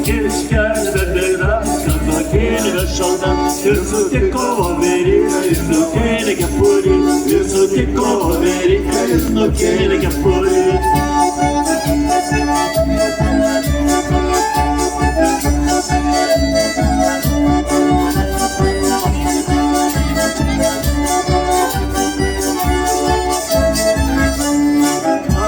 Keskar vedera, Kazakil ve şaldan, Yusuf'te kova veri, Yusuf'te kapuri, Yusuf'te kova veri, Yusuf'te kapuri.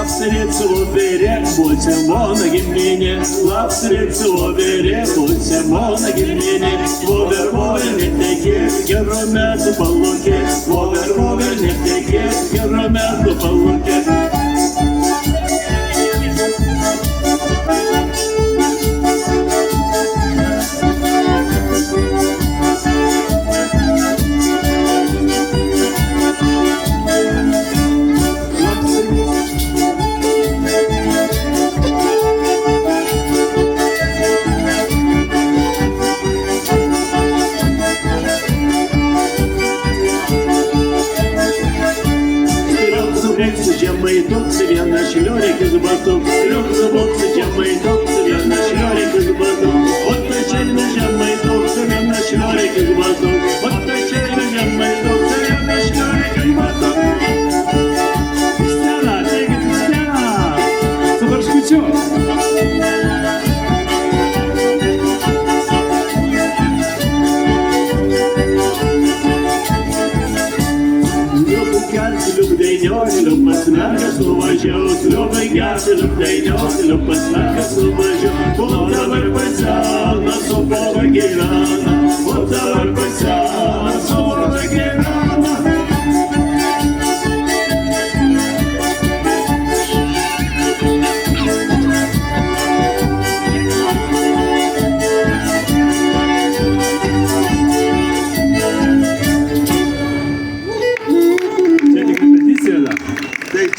Лапсерицу бере, будемо на гімніні, Лапсерицу бере, будемо на гімніні, Вовер, не теке, геромету полуки, Вовер, не теке, геромету полуки. Зачем мы идут себе на шлёрик из бату? Трёх зубов, зачем мы идут себе на шлёрик из бату? Вот ночей зачем мы идут себе на шлёрик из бату? Вот ночей зачем мы идут себе на шлёрик из бату? Кристиана, тихо, Кристиана! Супер шкучок! Люб смерка суважу, любий газ, люб дейньос, люб смерка суважу. Вода верпиться на собова гірана, вода верпиться на собова гірана.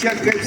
Чекай,